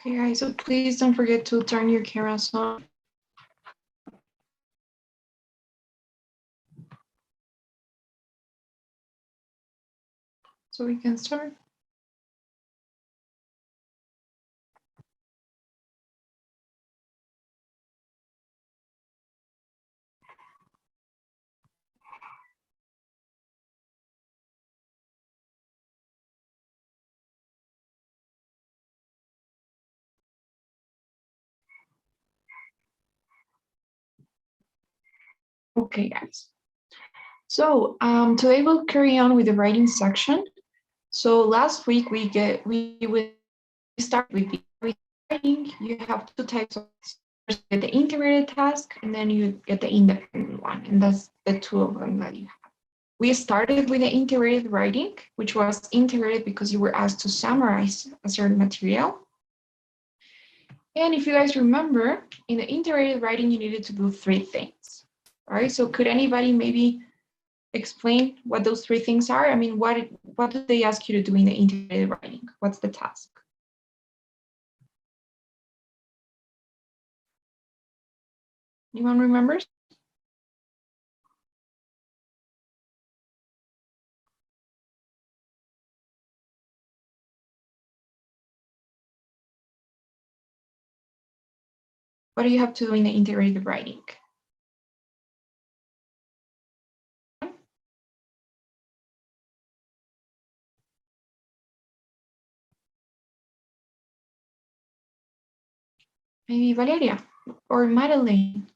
Okay, guys, so please don't forget to turn your cameras on. So we can start. Okay, guys. So today we'll carry on with the writing section. So last week we start with the writing. You have two types of first you get the integrated task, and then you get the independent one, and that's the two of them that you have. We started with the integrated writing, which was integrated because you were asked to summarize a certain material. And if you guys remember, in the integrated writing, you needed to do three things. All right. So could anybody maybe explain what those three things are? I mean, what do they ask you to do in the integrated writing? What's the task? Anyone remembers? What do you have to do in the integrated writing? Maybe Valeria or Madeline.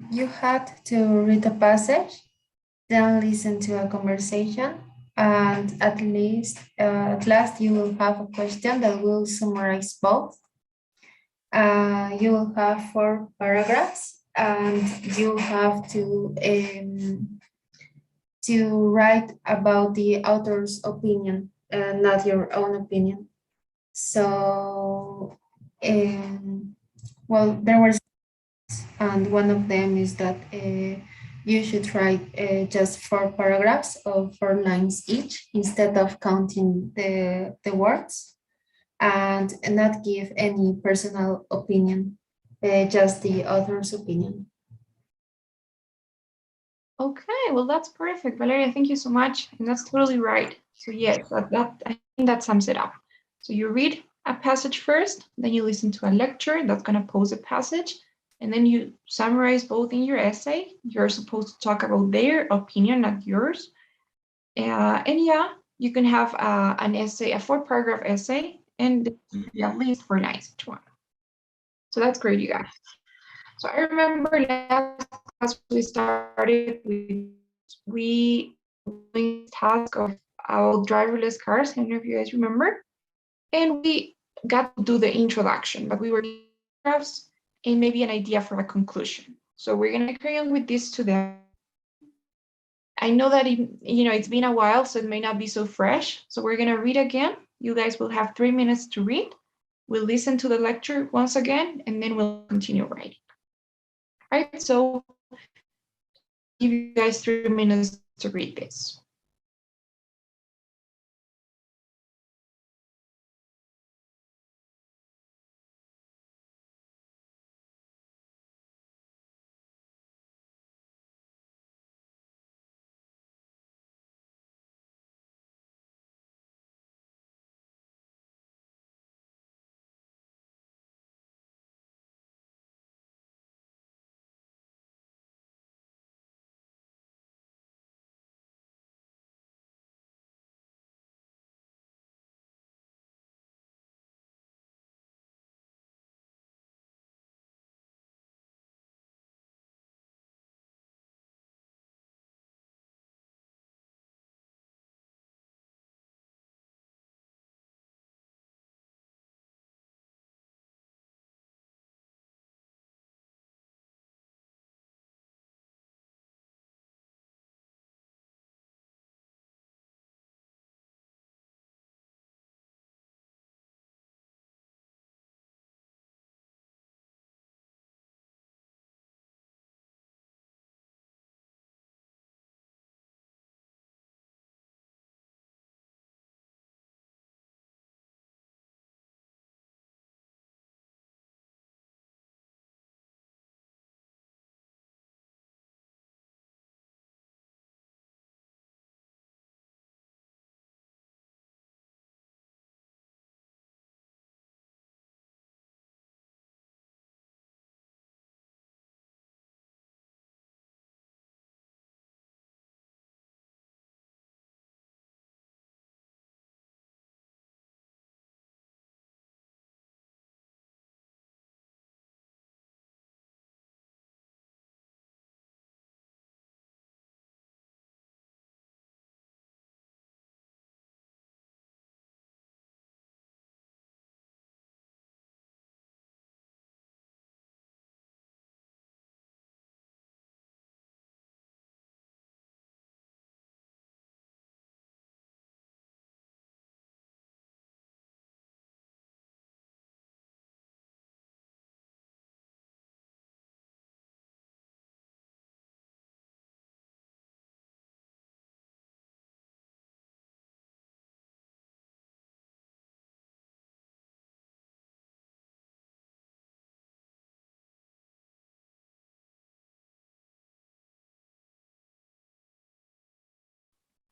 You had to read a passage, then listen to a conversation, and at last you will have a question that will summarize both. You will have 4 paragraphs, and you have to write about the author's opinion and not your own opinion. So, well, there were, and one of them is that you should write just 4 paragraphs of 4 lines each instead of counting the words, and not give any personal opinion, just the author's opinion. Okay, well, that's perfect. Valeria, thank you so much. And that's totally right. So yes, I think that sums it up. So you read a passage first, then you listen to a lecture that's going to pose a passage, and then you summarize both in your essay. You're supposed to talk about their opinion, not yours. And yeah, you can have an essay, a 4-paragraph essay, and at least 4 lines each one. So that's great, you guys. So I remember last class we started we task of our driverless cars. I don't know if you guys remember. And we got to do the introduction, but we were graphs and maybe an idea for a conclusion. So we're gonna carry on with this today. I know that it's been a while, so it may not be so fresh. So we're gonna read again. You guys will have 3 minutes to read. We'll listen to the lecture once again, and then we'll continue writing. All right, so give you guys 3 minutes to read this.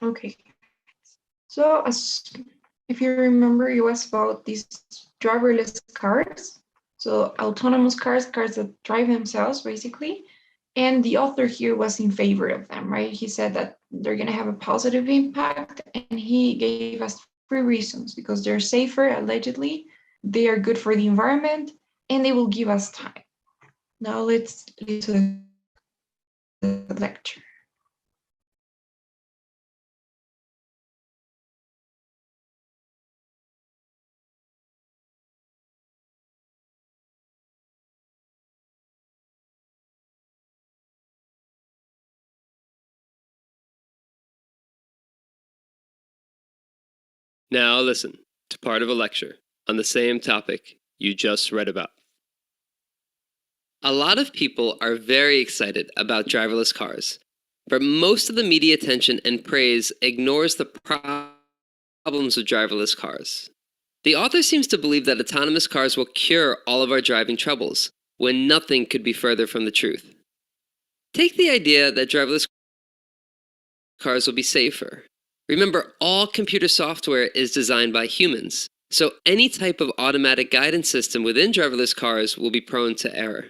Okay. So if you remember, it was about these driverless cars. So autonomous cars, cars that drive themselves, basically. And the author here was in favor of them, right? He said that they're going to have a positive impact, and he gave us 3 reasons: because they're safer, allegedly, they are good for the environment, and they will give us time. Now let's listen to the lecture. Now listen to part of a lecture on the same topic you just read about. A lot of people are very excited about driverless cars, but most of the media attention and praise ignores the problems of driverless cars. The author seems to believe that autonomous cars will cure all of our driving troubles, when nothing could be further from the truth. Take the idea that driverless cars will be safer. Remember, all computer software is designed by humans, so any type of automatic guidance system within driverless cars will be prone to error.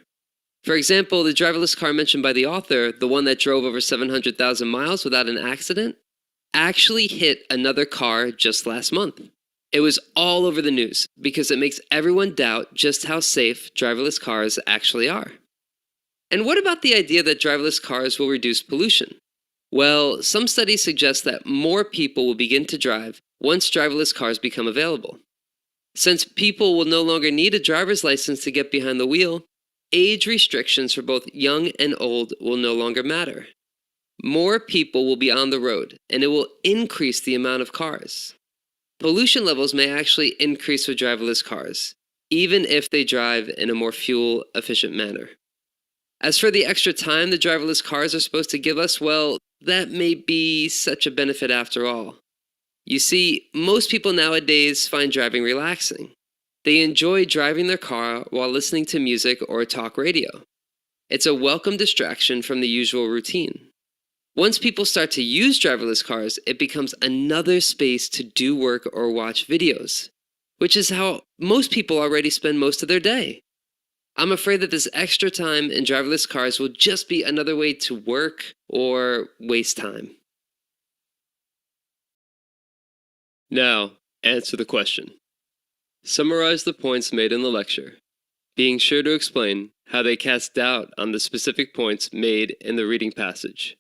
For example, the driverless car mentioned by the author, the one that drove over 700,000 miles without an accident, actually hit another car just last month. It was all over the news because it makes everyone doubt just how safe driverless cars actually are. And what about the idea that driverless cars will reduce pollution? Well, some studies suggest that more people will begin to drive once driverless cars become available. Since people will no longer need a driver's license to get behind the wheel, age restrictions for both young and old will no longer matter. More people will be on the road, and it will increase the amount of cars. Pollution levels may actually increase with driverless cars, even if they drive in a more fuel-efficient manner. As for the extra time the driverless cars are supposed to give us, well, that may be such a benefit after all. You see, most people nowadays find driving relaxing. They enjoy driving their car while listening to music or talk radio. It's a welcome distraction from the usual routine. Once people start to use driverless cars, it becomes another space to do work or watch videos, which is how most people already spend most of their day. I'm afraid that this extra time in driverless cars will just be another way to work or waste time. Now, answer the question. Summarize the points made in the lecture, being sure to explain how they cast doubt on the specific points made in the reading passage.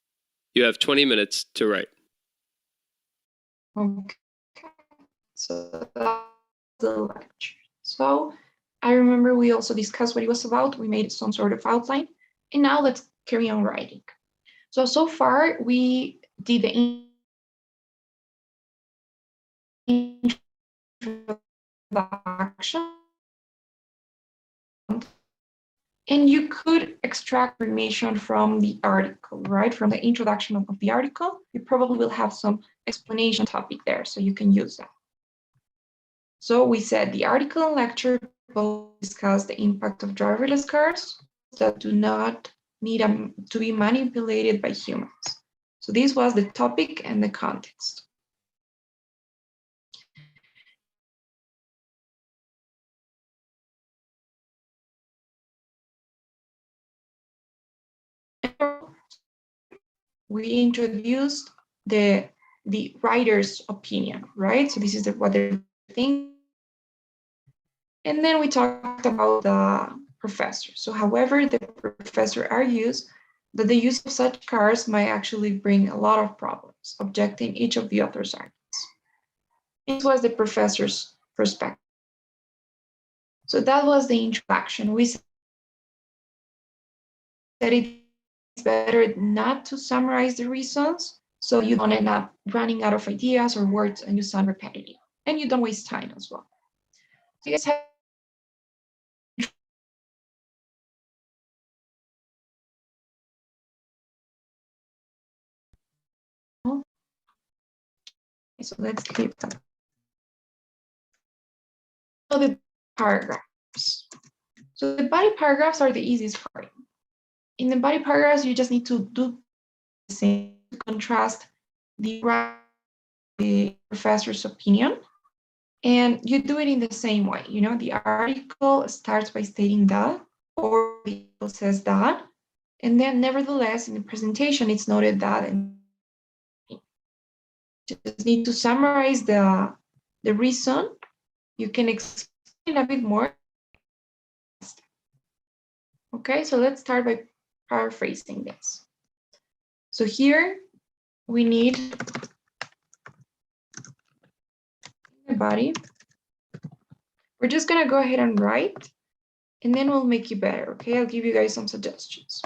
You have 20 minutes to write. Okay, so that's the lecture. So I remember we also discussed what it was about. We made some sort of outline, and now let's carry on writing. So far we did the introduction, and you could extract information from the article, right? From the introduction of the article, you probably will have some explanation topic there, so you can use that. So we said the article and lecture both discuss the impact of driverless cars that do not need to be manipulated by humans. So this was the topic and the context. We introduced the writer's opinion, right? So this is what they think. And then we talked about the professor. So however, the professor argues that the use of such cars might actually bring a lot of problems, objecting each of the author's arguments. This was the professor's perspective. So that was the introduction. We said it's better not to summarize the reasons, so you don't end up running out of ideas or words and you sound repetitive. And you don't waste time as well. So you guys have so let's keep them. So the paragraphs. So the body paragraphs are the easiest part. In the body paragraphs, you just need to do the same contrast the professor's opinion, and you do it in the same way. You know, the article starts by stating that, or the article says that, and then nevertheless, in the presentation, it's noted that, and you just need to summarize the reason. You can explain a bit more. Okay, so let's start by paraphrasing this. So here we need the body. We're just gonna go ahead and write, and then we'll make it better, okay? I'll give you guys some suggestions.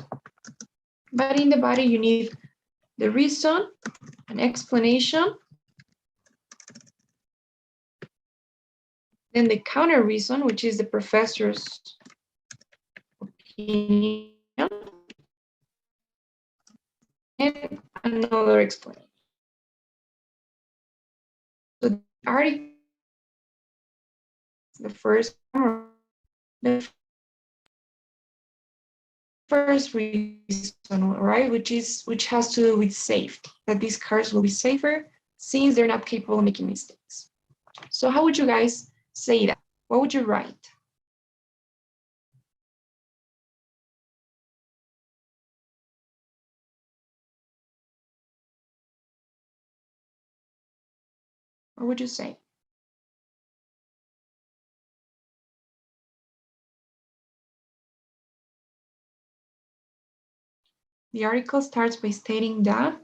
But in the body, you need the reason, an explanation, then the counter reason, which is the professor's opinion, and another explanation. So the article, the first reason, right, which has to do with safety, that these cars will be safer since they're not capable of making mistakes. So how would you guys say that? What would you write? What would you say? The article starts by stating that.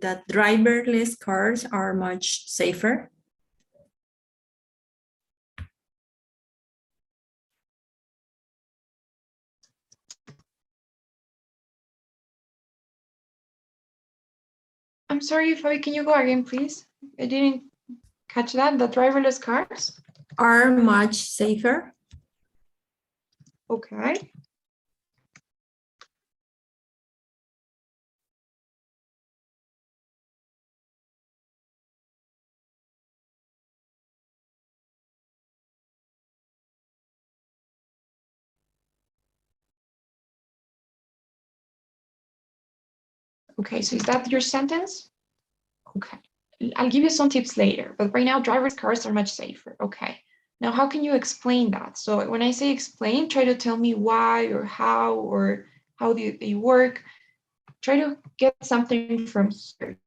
That driverless cars are much safer. I'm sorry, Fabi, can you go again, please? I didn't catch that. The driverless cars are much safer. Okay. Okay, so is that your sentence? Okay, I'll give you some tips later, but right now driverless cars are much safer. Okay, now how can you explain that? So when I say explain, try to tell me why or how they work. Try to get something from here.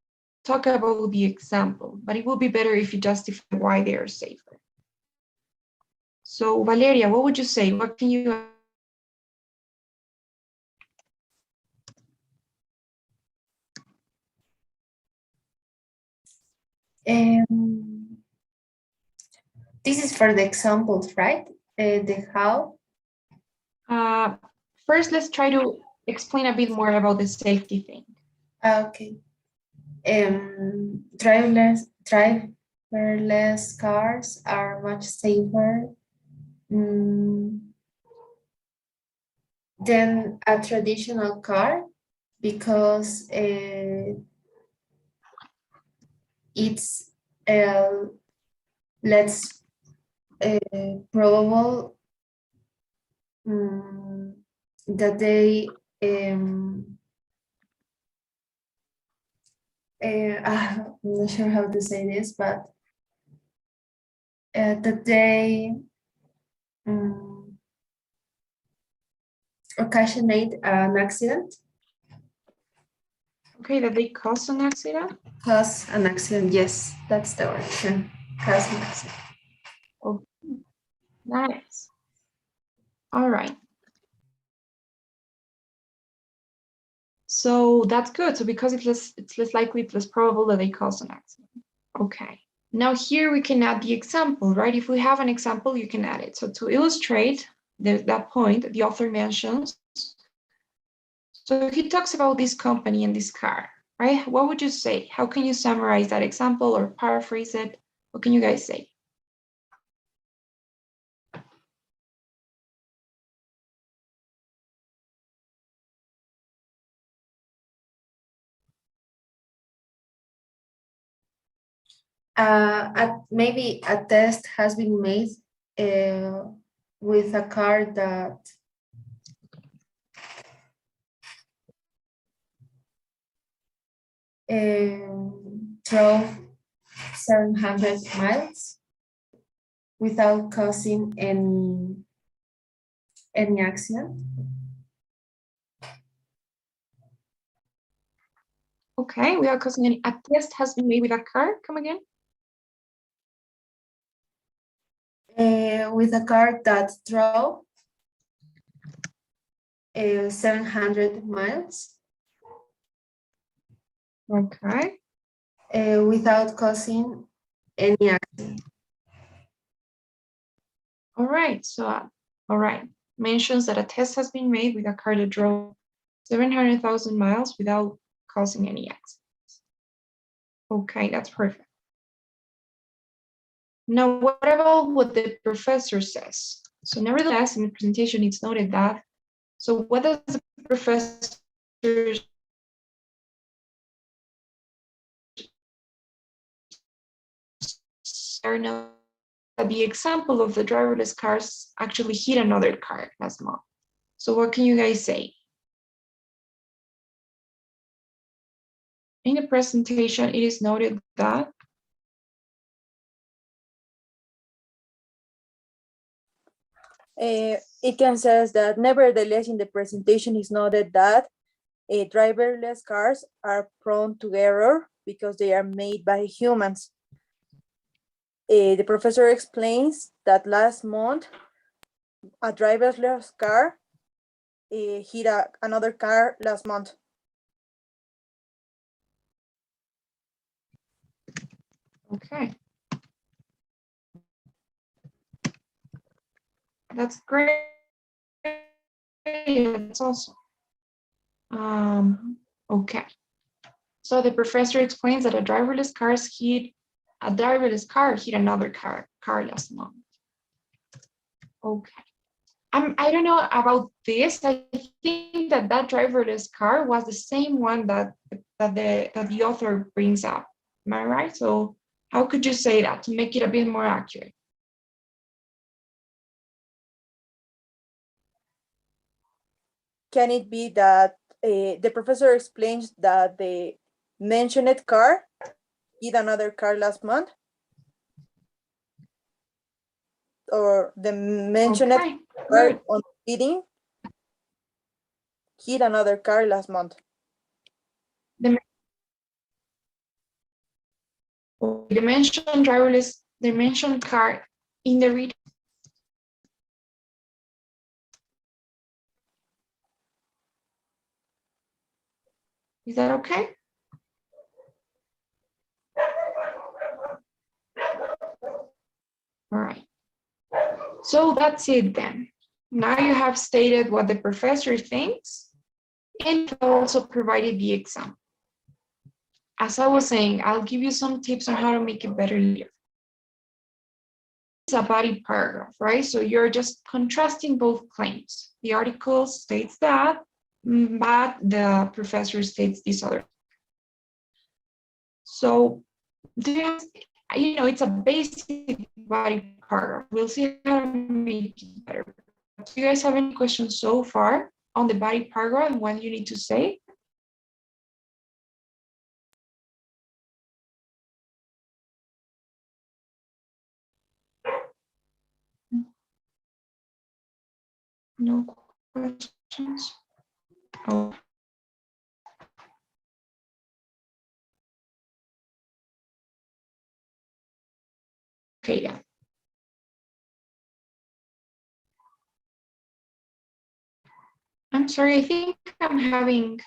Talk about the example, but it will be better if you justify why they are safer. So Valeria, what would you say? What can you This is for the examples, right? The how. First, let's try to explain a bit more about the safety thing. Okay. Driverless cars are much safer than a traditional car because it's less probable that they I'm not sure how to say this, but that they occasionate an accident. Okay, that they cause an accident? Cause an accident, yes, that's the word. Cause an accident. Oh, nice. All right. So that's good. So because it's less likely, it's less probable that they cause an accident. Okay. Now here we can add the example, right? If we have an example, you can add it. So to illustrate that point, the author mentions, so he talks about this company and this car, right? What would you say? How can you summarize that example or paraphrase it? What can you guys say? Maybe a test has been made with a car that drove 700 miles without causing any accident. Okay, without causing any, a test has been made with a car. Come again? With a car that drove 700 miles Okay. without causing any accident. All right. So, all right. Mentions that a test has been made with a car that drove 700,000 miles without causing any accidents. Okay, that's perfect. Now, what about what the professor says? So nevertheless, in the presentation, it's noted that. So what does the professor know that the example of the driverless cars actually hit another car last month? So what can you guys say? In the presentation, it is noted that it can says that nevertheless in the presentation is noted that driverless cars are prone to error because they are made by humans. The professor explains that last month a driverless car hit another car last month. okay. That's great. That's awesome. Okay. So the professor explains that a driverless car hit another car last month. Okay. I don't know about this. I think that driverless car was the same one that the author brings up. Am I right? So how could you say that to make it a bit more accurate? Can it be that the professor explains that the mentioned car hit another car last month? Or the mentioned Okay, car good. on speeding hit another car last month? The mentioned car in the read. Is that okay? All right. So that's it then. Now you have stated what the professor thinks and also provided the example. As I was saying, I'll give you some tips on how to make it better later. It's a body paragraph, right? So you're just contrasting both claims. The article states that, but the professor states this other. So it's a basic body paragraph. We'll see how to make it better. Do you guys have any questions so far on the body paragraph and what you need to say? No questions? Oh. Okay, yeah. I'm sorry, I think I'm having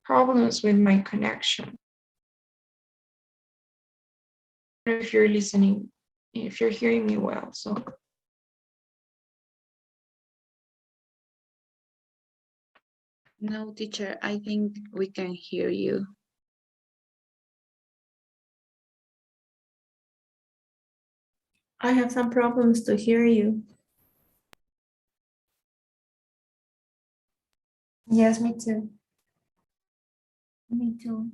problems with my connection. If you're listening, if you're hearing me well, so. No, teacher, I think we can hear you. I have some problems to hear you. Yes, me too. Me too.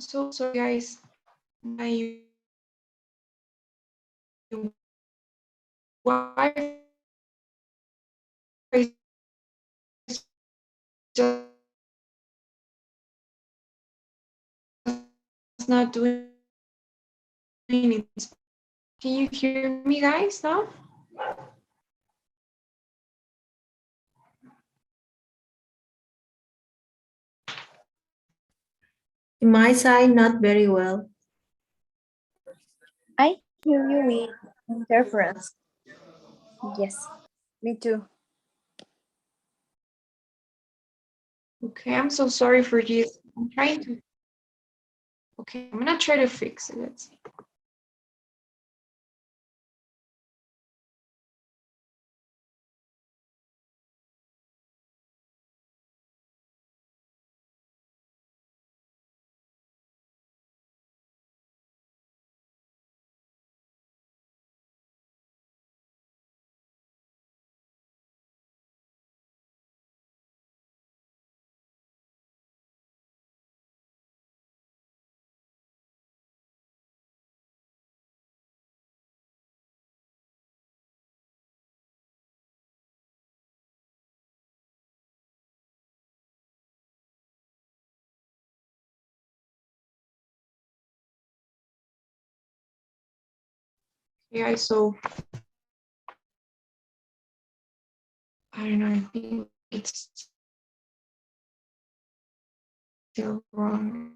so sorry, guys. My Wi-Fi is just not doing it. Can you hear me, guys, now? In my side, not very well. I hear you with interference. Yes, me too. Okay, I'm so sorry for this. I'm trying to. Okay, I'm gonna try to fix it. Let's see. Yeah, so I don't know. I think it's still wrong.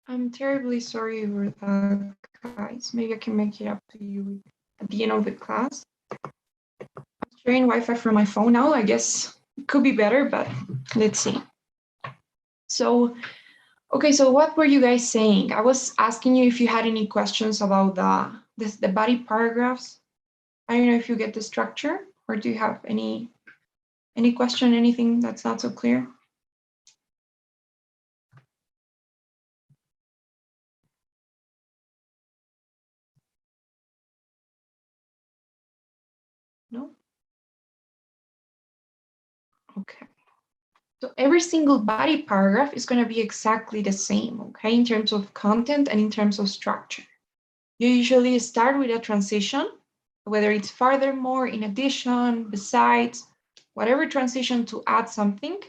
I'm terribly sorry for that, guys. Maybe I can make it up to you at the end of the class. I'm sharing Wi-Fi from my phone now. I guess it could be better, but let's see. So, okay, so what were you guys saying? I was asking you if you had any questions about the body paragraphs. I don't know if you get the structure, or do you have any question, anything that's not so clear? No? Okay. So every single body paragraph is going to be exactly the same, okay, in terms of content and in terms of structure. You usually start with a transition, whether it's furthermore, in addition, besides, whatever transition to add something.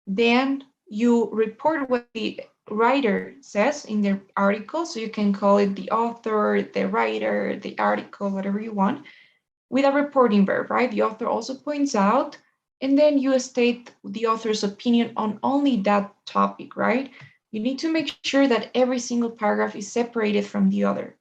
Then you report what the writer says in their article. So you can call it the author, the writer, the article, whatever you want, with a reporting verb, right? The author also points out, and then you state the author's opinion on only that topic, right? You need to make sure that every single paragraph is separated from the other.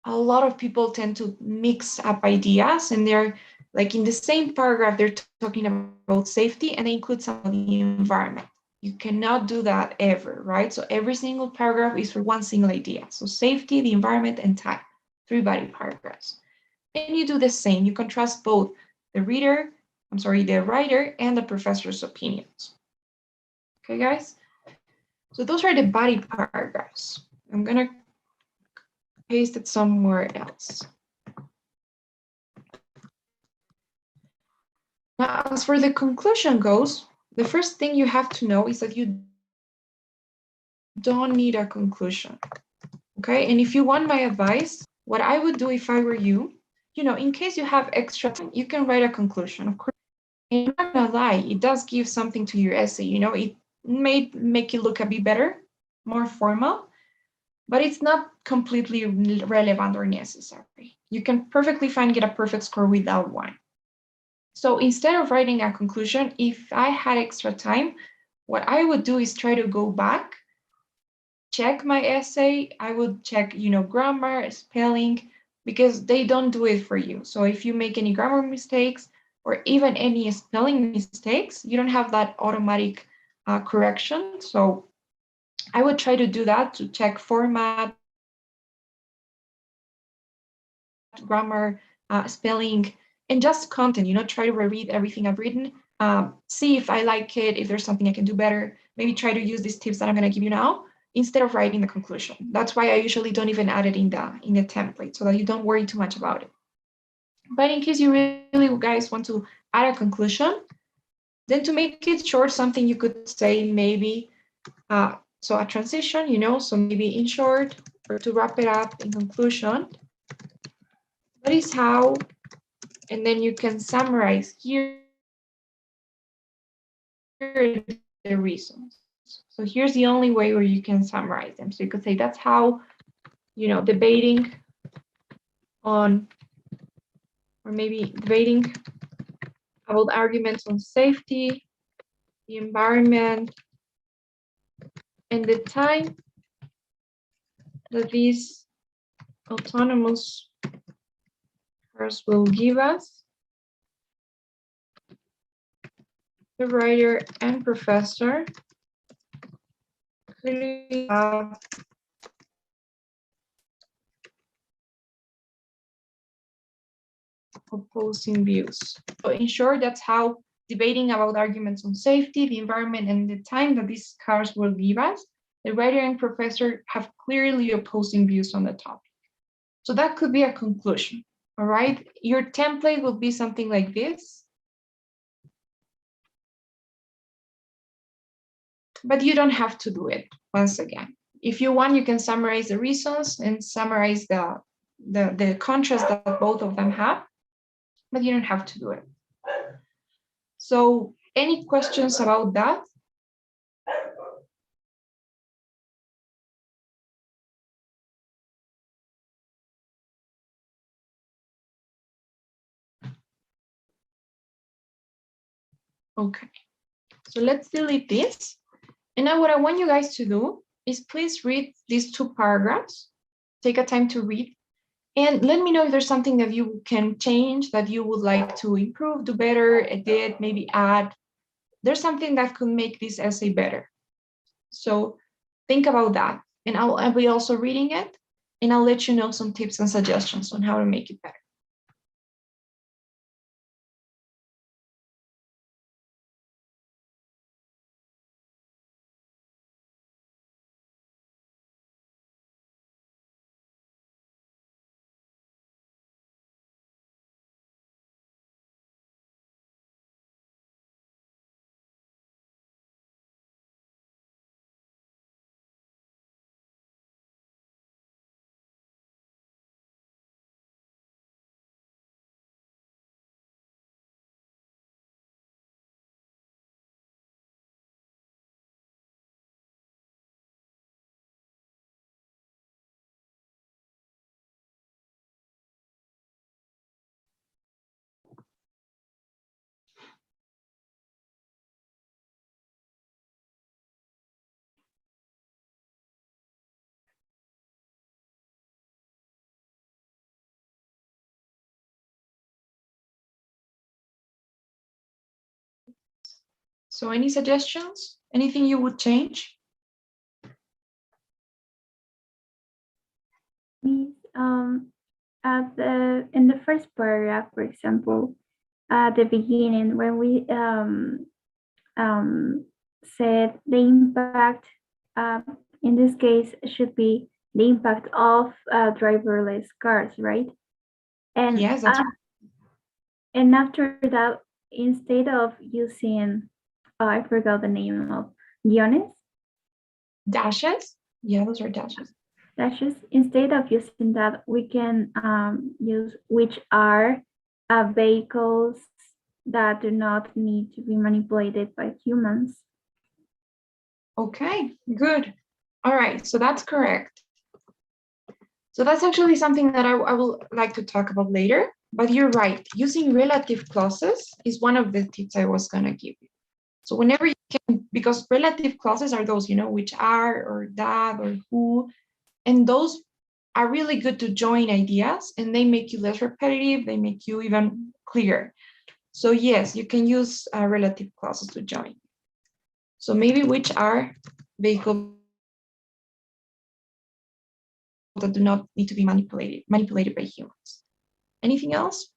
A lot of people tend to mix up ideas, and they're like in the same paragraph, they're talking about safety and they include some of the environment. You cannot do that ever, right? So every single paragraph is for one single idea. So safety, the environment, and time, 3 body paragraphs. And you do the same. You contrast both the writer and the professor's opinions. Okay, guys? So those are the body paragraphs. I'm gonna paste it somewhere else. Now, as for the conclusion goes, the first thing you have to know is that you don't need a conclusion. Okay, and if you want my advice, what I would do if I were you, in case you have extra time, you can write a conclusion, of course. And I'm not gonna lie, it does give something to your essay, it may make it look a bit better, more formal, but it's not completely relevant or necessary. You can perfectly fine get a perfect score without one. So instead of writing a conclusion, if I had extra time, what I would do is try to go back, check my essay. I would check, grammar, spelling, because they don't do it for you. So if you make any grammar mistakes or even any spelling mistakes, you don't have that automatic correction. So I would try to do that, to check format, grammar, spelling, and just content, try to reread everything I've written, see if I like it, if there's something I can do better, maybe try to use these tips that I'm going to give you now instead of writing the conclusion. That's why I usually don't even add it in the template, so that you don't worry too much about it. But in case you really guys want to add a conclusion, then to make it short, something you could say maybe, so a transition, so maybe in short, or to wrap it up in conclusion, that is how, and then you can summarize here the reasons. So here's the only way where you can summarize them. So you could say that's how, debating on, or maybe debating about arguments on safety, the environment, and the time that these autonomous cars will give us, the writer and professor clearly have opposing views. So in short, that's how debating about arguments on safety, the environment, and the time that these cars will give us, the writer and professor have clearly opposing views on the topic. So that could be a conclusion, all right? Your template will be something like this. But you don't have to do it, once again. If you want, you can summarize the reasons and summarize the contrast that both of them have, but you don't have to do it. So any questions about that? Okay, so let's delete this. And now what I want you guys to do is please read these 2 paragraphs. Take a time to read and let me know if there's something that you can change, that you would like to improve, do better, edit, maybe add. There's something that could make this essay better. So think about that. And I'll be also reading it, and I'll let you know some tips and suggestions on how to make it better. So any suggestions? Anything you would change? In the first paragraph, for example, at the beginning, when we said the impact, in this case, should be the impact of driverless cars, right? And Yes, that's and after that, instead of using, I forgot the name of guiones, dashes. Yeah, those are dashes. dashes. Instead of using that, we can use which are vehicles that do not need to be manipulated by humans. Okay, good. All right, so that's correct. So that's actually something that I will like to talk about later, but you're right. Using relative clauses is one of the tips I was gonna give you. So whenever you can, because relative clauses are those, which are, or that, or who, and those are really good to join ideas, and they make you less repetitive, they make you even clearer. So yes, you can use relative clauses to join. So maybe which are vehicles that do not need to be manipulated by humans. Anything else?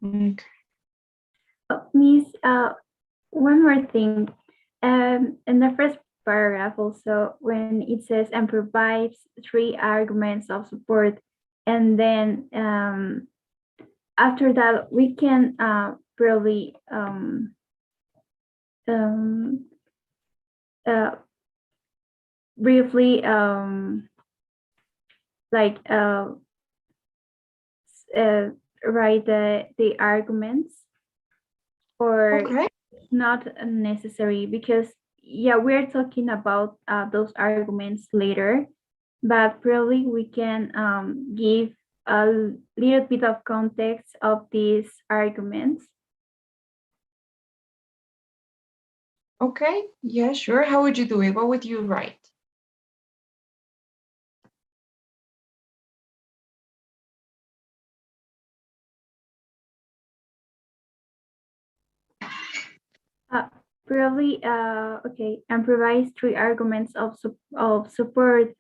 Okay. Miss, one more thing. In the first paragraph also, when it says and provides 3 arguments of support, and then after that we can probably briefly like write the arguments, or Okay. not necessary, because yeah, we're talking about those arguments later, but probably we can give a little bit of context of these arguments. Okay. Yeah, sure. How would you do it? What would you write? Probably okay, and provides 3 arguments of support,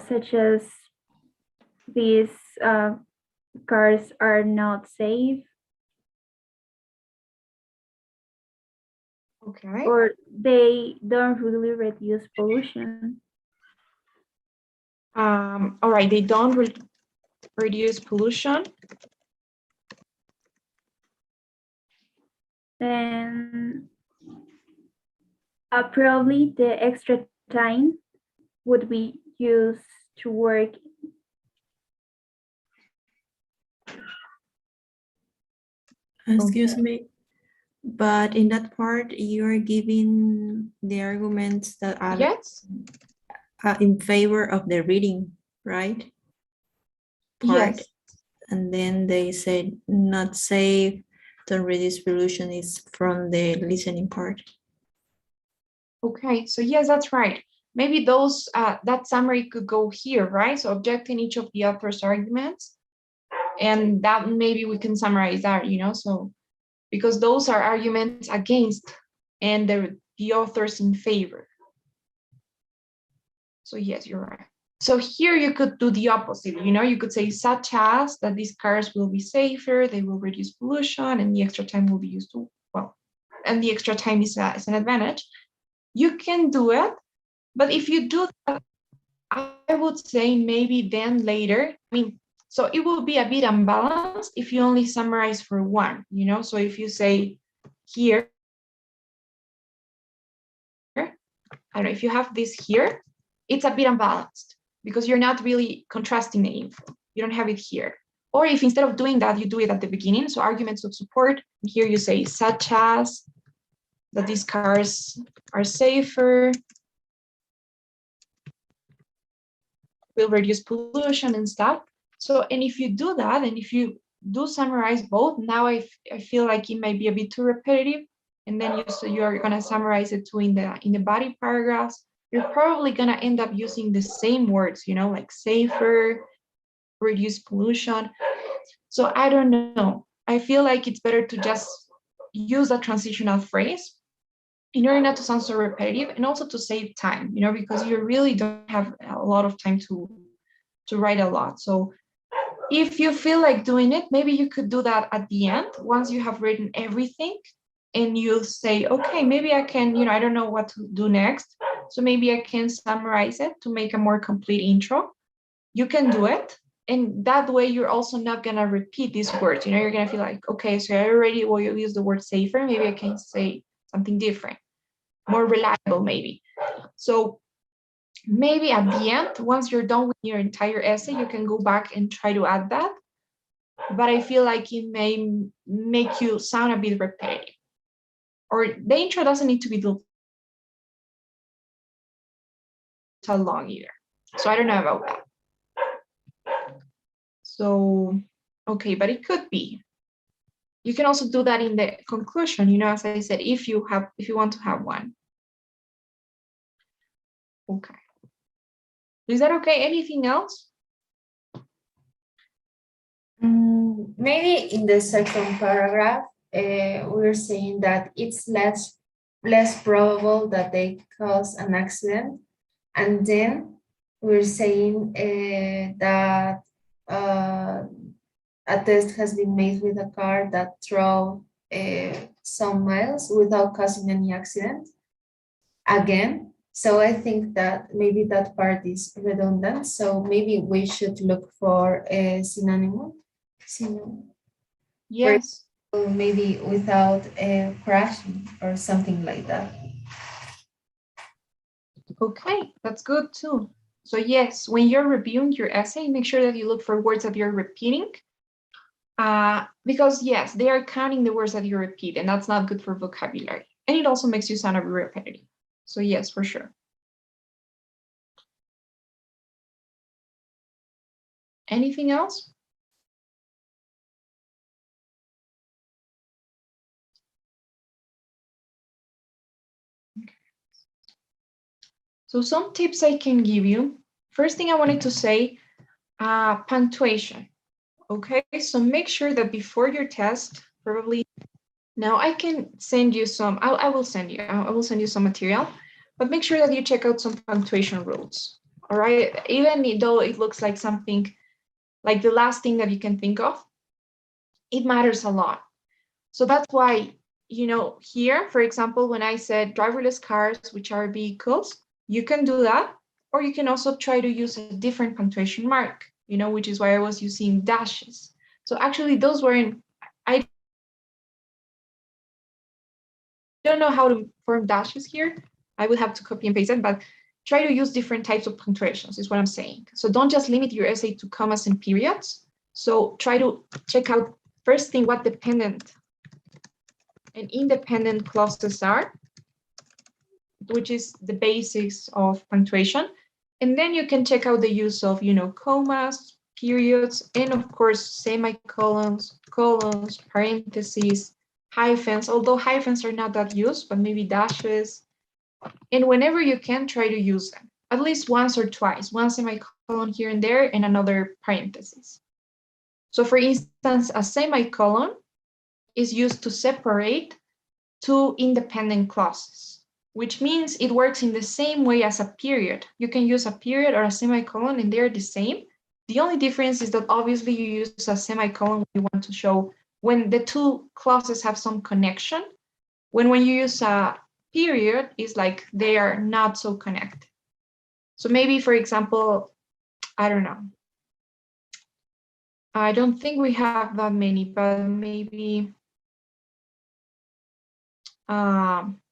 such as these cars are not safe, Okay. or they don't really reduce pollution. All right. They don't reduce pollution. Then probably the extra time would be used to work. Excuse me. But in that part, you are giving the arguments that are Yes, in favor of the reading, right? Part. yes. And then they said not safe, don't reduce pollution is from the listening part. Okay, so yes, that's right. Maybe those that summary could go here, right? So objecting each of the author's arguments, and that maybe we can summarize that, so because those are arguments against and the authors in favor. So yes, you're right. So here you could do the opposite, you could say such as that these cars will be safer, they will reduce pollution, and the extra time will be used to, well, and the extra time is an advantage. You can do it, but if you do that, I would say maybe then later, so it will be a bit unbalanced if you only summarize for one, so if you say here, I don't know, if you have this here, it's a bit unbalanced because you're not really contrasting the info. You don't have it here. Or if instead of doing that, you do it at the beginning, so arguments of support, here you say such as that these cars are safer, will reduce pollution and stuff. So, and if you do that, and if you do summarize both, now I feel like it might be a bit too repetitive. And then you're gonna summarize it too in the body paragraphs. You're probably gonna end up using the same words, like safer, reduce pollution. So I don't know. I feel like it's better to just use a transitional phrase in order not to sound so repetitive, and also to save time, because you really don't have a lot of time to write a lot. So if you feel like doing it, maybe you could do that at the end once you have written everything, and you say, okay, maybe I can, I don't know what to do next, so maybe I can summarize it to make a more complete intro. You can do it, and that way you're also not gonna repeat these words. You're gonna feel like, okay, so I already will use the word safer, maybe I can say something different, more reliable maybe. So maybe at the end, once you're done with your entire essay, you can go back and try to add that. But I feel like it may make you sound a bit repetitive. Or the intro doesn't need to be so long either. So I don't know about that. So, okay, but it could be. You can also do that in the conclusion, as I said, if you want to have one. Okay. Is that okay? Anything else? Maybe in the second paragraph, we're saying that it's less probable that they cause an accident, and then we're saying that a test has been made with a car that drove some miles without causing any accident. Again, so I think that maybe that part is redundant. So maybe we should look for a synonym. Yes. Or maybe without crashing or something like that. Okay, that's good too. So yes, when you're reviewing your essay, make sure that you look for words that you're repeating. Because yes, they are counting the words that you repeat, and that's not good for vocabulary. And it also makes you sound a bit repetitive. So yes, for sure. Anything else? Okay. So some tips I can give you. First thing I wanted to say, punctuation. Okay, so make sure that before your test, probably, now I can send you some, I will send you some material, but make sure that you check out some punctuation rules. All right, even though it looks like something like the last thing that you can think of, it matters a lot. So that's why, here, for example, when I said driverless cars, which are vehicles, you can do that, or you can also try to use a different punctuation mark, which is why I was using dashes. So actually those weren't, I don't know how to form dashes here. I would have to copy and paste it, but try to use different types of punctuations is what I'm saying. So don't just limit your essay to commas and periods. So try to check out first thing, what dependent and independent clauses are, which is the basics of punctuation. And then you can check out the use of, commas, periods, and of course, semicolons, colons, parentheses, hyphens, although hyphens are not that used, but maybe dashes. And whenever you can, try to use them, at least once or twice, one semicolon here and there, and another parenthesis. So for instance, a semicolon is used to separate two independent clauses, which means it works in the same way as a period. You can use a period or a semicolon and they're the same. The only difference is that obviously you use a semicolon when you want to show when the two clauses have some connection. When you use a period, it's like they are not so connected. So maybe, for example, I don't know. I don't think we have that many, but maybe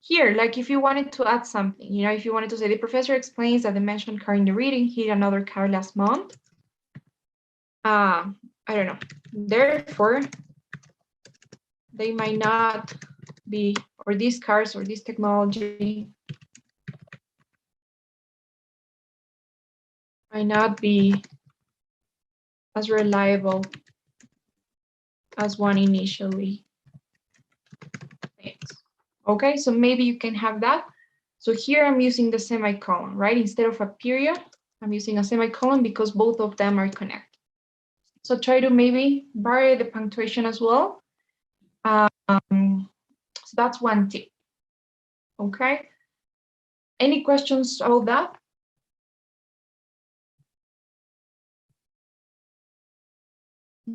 here, like if you wanted to add something, if you wanted to say the professor explains that the mentioned car in the reading hit another car last month. I don't know. Therefore, they might not be, or these cars or this technology might not be as reliable as one initially thinks. Okay, so maybe you can have that. So here I'm using the semicolon, right? Instead of a period, I'm using a semicolon because both of them are connected. So try to maybe vary the punctuation as well. So that's one tip. Okay. Any questions about that?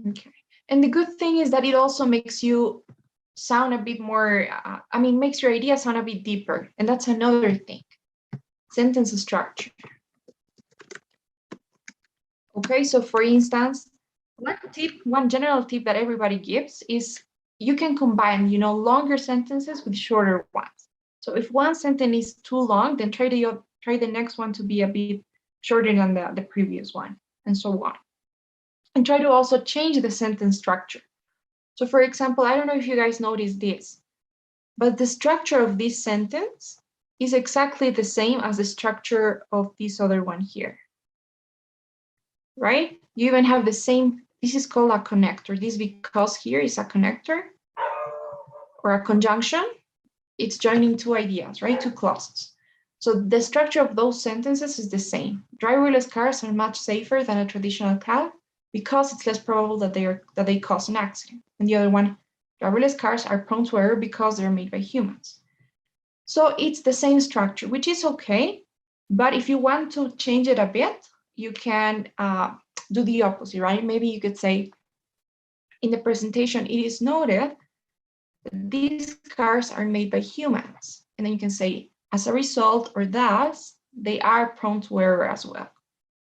Okay. And the good thing is that it also makes you sound a bit more, makes your idea sound a bit deeper. And that's another thing. Sentence structure. Okay, so for instance, one general tip that everybody gives is you can combine, longer sentences with shorter ones. So if one sentence is too long, then try the next one to be a bit shorter than the previous one, and so on. And try to also change the sentence structure. So for example, I don't know if you guys noticed this, but the structure of this sentence is exactly the same as the structure of this other one here. Right? You even have the same, this is called a connector. This because here is a connector or a conjunction. It's joining two ideas, right? Two clauses. So the structure of those sentences is the same. Driverless cars are much safer than a traditional car because it's less probable that they cause an accident. And the other one, driverless cars are prone to error because they're made by humans. So it's the same structure, which is okay. But if you want to change it a bit, you can do the opposite, right? Maybe you could say, in the presentation, it is noted that these cars are made by humans. And then you can say, as a result, or thus, they are prone to error as well.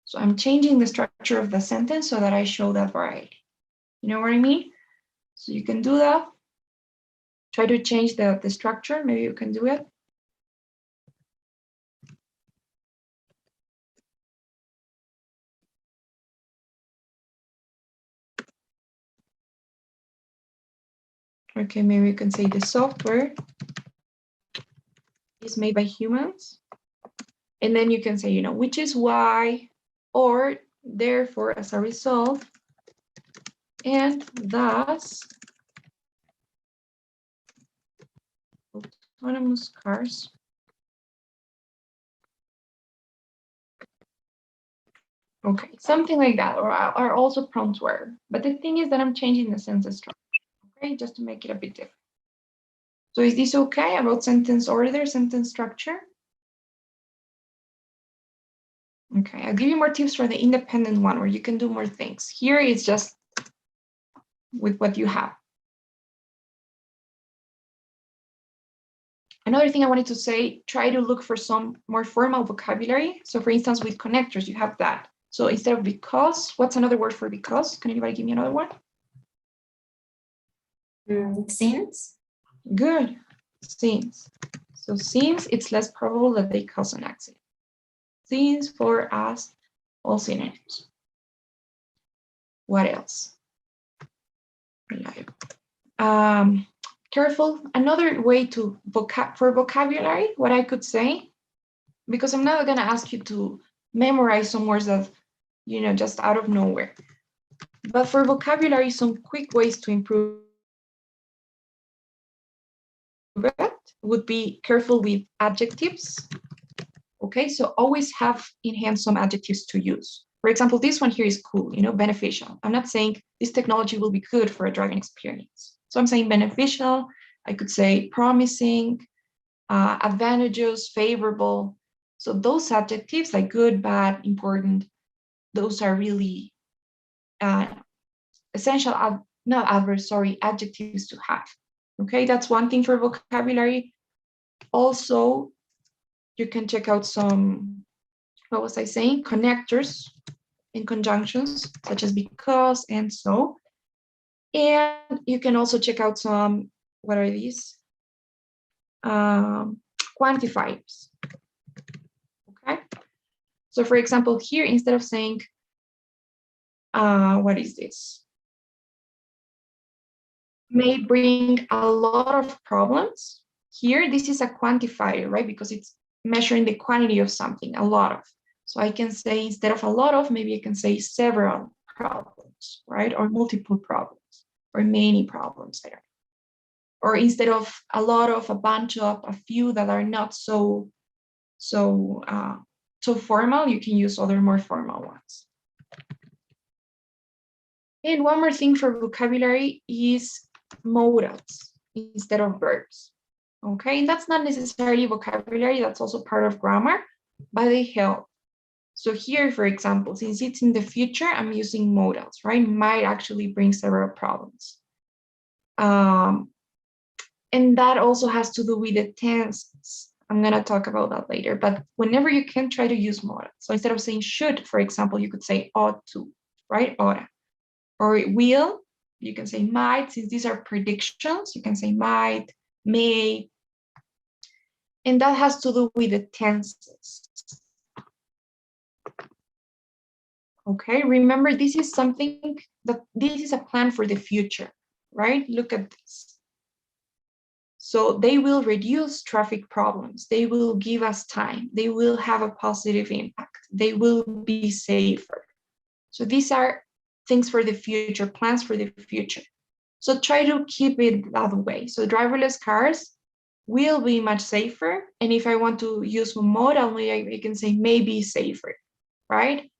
So I'm changing the structure of the sentence so that I show that variety. You know what I mean? So you can do that. Try to change the structure. Maybe you can do it. Okay, maybe you can say the software is made by humans. And then you can say, which is why, or therefore, as a result, and thus, autonomous cars okay, something like that, or are also prone to error. But the thing is that I'm changing the sentence structure, okay, just to make it a bit different. So is this okay about sentence order, sentence structure? Okay, I'll give you more tips for the independent one where you can do more things. Here it's just with what you have. Another thing I wanted to say, try to look for some more formal vocabulary. So for instance, with connectors, you have that. So instead of because, what's another word for because? Can anybody give me another one? Since. Good, since. So since it's less probable that they cause an accident. Since, for, as, all synonyms. What else? Reliable. careful. Another way to for vocabulary, what I could say, because I'm not going to ask you to memorize some words that, you know, just out of nowhere. But for vocabulary, some quick ways to improve it would be careful with adjectives. Okay, so always have in hand some adjectives to use. For example, this one here is cool, you know, beneficial. I'm not saying this technology will be good for a driving experience. So I'm saying beneficial. I could say promising, advantageous, favorable. So those adjectives like good, bad, important, those are really essential, not adverb, sorry, adjectives to have. Okay, that's one thing for vocabulary. Also, you can check out some, what was I saying? Connectors in conjunctions, such as because and so. And you can also check out some, what are these? Quantifiers. Okay. So for example, here, instead of saying, what is this? May bring a lot of problems. Here, this is a quantifier, right? Because it's measuring the quantity of something, a lot of. So I can say, instead of a lot of, maybe I can say several problems, right? Or multiple problems, or many problems there. Or instead of a lot of, a bunch of, a few that are not so formal, you can use other more formal ones. And one more thing for vocabulary is modals instead of verbs. Okay, and that's not necessarily vocabulary, that's also part of grammar, but they help. So here, for example, since it's in the future, I'm using modals, right? Might actually bring several problems. And that also has to do with the tenses. I'm going to talk about that later, but whenever you can, try to use modals. So instead of saying should, for example, you could say ought to, right? Oughta. Or will, you can say might. Since these are predictions, you can say might, may. And that has to do with the tenses. Okay, remember, this is something that this is a plan for the future, right? Look at this. So they will reduce traffic problems. They will give us time. They will have a positive impact. They will be safer. So these are things for the future, plans for the future. So try to keep it that way. So driverless cars will be much safer. And if I want to use a modal, I can say maybe safer, right?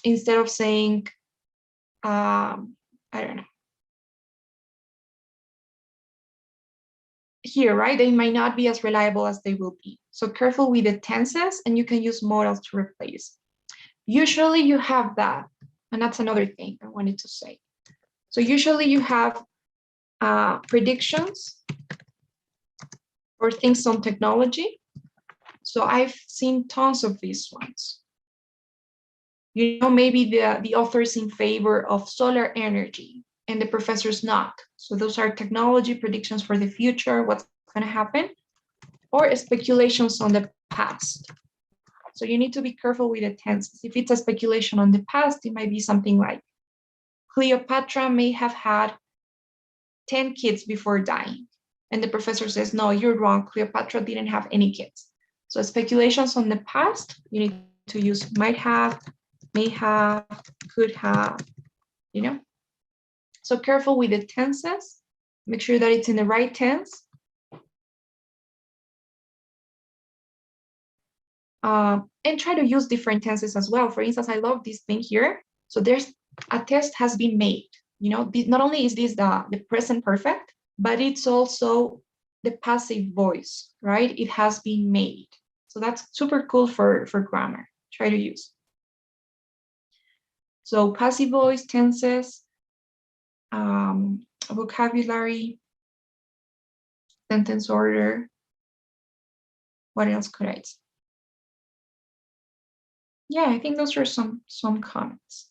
Instead of saying, I don't know. Here, right? They might not be as reliable as they will be. So careful with the tenses, and you can use modals to replace. Usually you have that, and that's another thing I wanted to say. So usually you have predictions or things on technology. So I've seen tons of these ones. You know, maybe the author's in favor of solar energy and the professor's not. So those are technology predictions for the future, what's going to happen, or speculations on the past. So you need to be careful with the tenses. If it's a speculation on the past, it might be something like Cleopatra may have had 10 kids before dying. And the professor says, no, you're wrong. Cleopatra didn't have any kids. So speculations on the past, you need to use might have, may have, could have, you know. So careful with the tenses. Make sure that it's in the right tense. And try to use different tenses as well. For instance, I love this thing here. So there's a test has been made. You know, not only is this the present perfect, but it's also the passive voice, right? It has been made. So that's super cool for grammar. Try to use. So passive voice, tenses, vocabulary, sentence order. What else could I say? Yeah, I think those are some comments.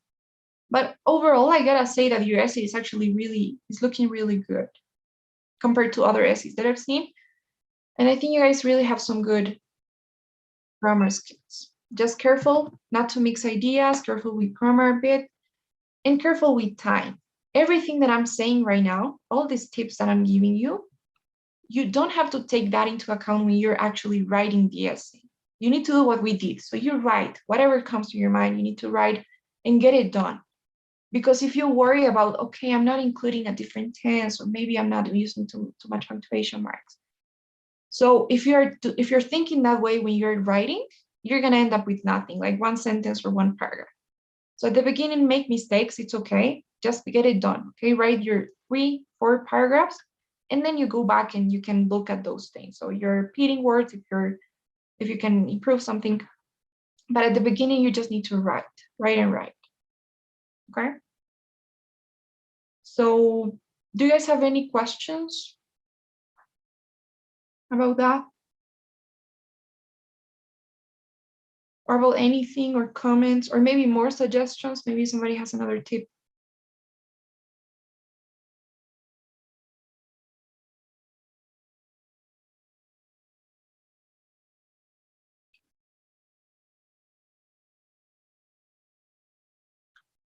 But overall, I gotta say that your essay is actually is looking really good compared to other essays that I've seen. And I think you guys really have some good grammar skills. Just careful not to mix ideas, careful with grammar a bit, and careful with time. everything that I'm saying right now, all these tips that I'm giving you, you don't have to take that into account when you're actually writing the essay. You need to do what we did. So you write whatever comes to your mind, you need to write and get it done. Because if you worry about, okay, I'm not including a different tense, or maybe I'm not using too much punctuation marks. So if you're thinking that way when you're writing, you're gonna end up with nothing, like one sentence or one paragraph. So at the beginning, make mistakes, it's okay. Just get it done, okay? Write your 3-4 paragraphs, and then you go back and you can look at those things. So you're repeating words if you can improve something. But at the beginning, you just need to write. Okay? So do you guys have any questions about that? Or about anything, or comments, or maybe more suggestions? Maybe somebody has another tip.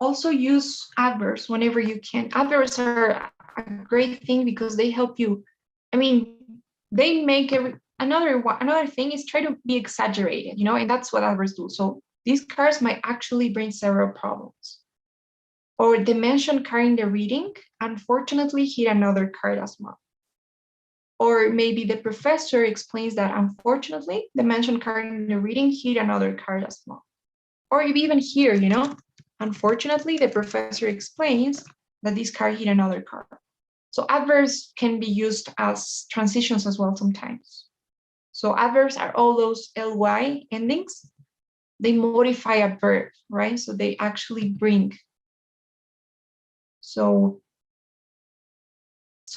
Also use adverbs whenever you can. Adverbs are a great thing because they help you. I mean, they make another thing is try to be exaggerated, and that's what adverbs do. So these cards might actually bring several problems. Or the mentioned card in the reading, unfortunately, hit another card as well. Or maybe the professor explains that unfortunately, the mentioned card in the reading hit another card as well. Or even here, unfortunately, the professor explains that this card hit another card. So adverbs can be used as transitions as well sometimes. So adverbs are all those ly endings. They modify a verb, right? So they actually bring. So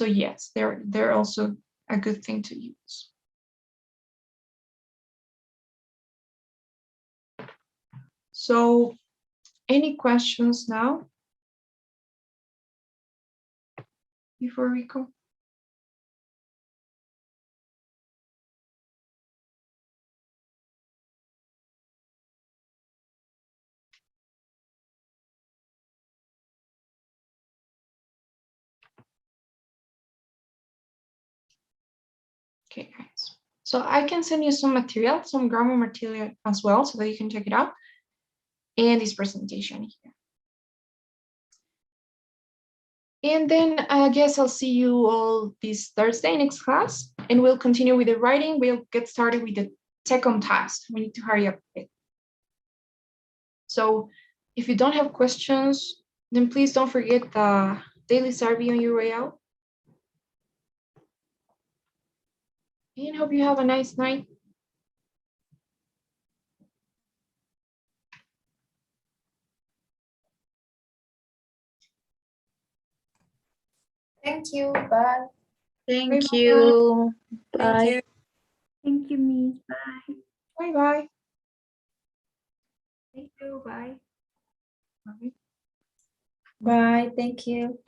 yes, they're also a good thing to use. So any questions now before we go? Okay, guys. So I can send you some material, some grammar material as well, so that you can check it out. And this presentation here. And then I guess I'll see you all this Thursday next class, and we'll continue with the writing. We'll get started with the second task. We need to hurry up a bit. So if you don't have questions, then please don't forget the daily survey on your way out. And hope you have a nice night. Thank you. Bye. Thank you. Thank Bye. you. Thank you, Miss. Bye. Bye-bye. Thank you. Bye. Bye. Bye. Thank you.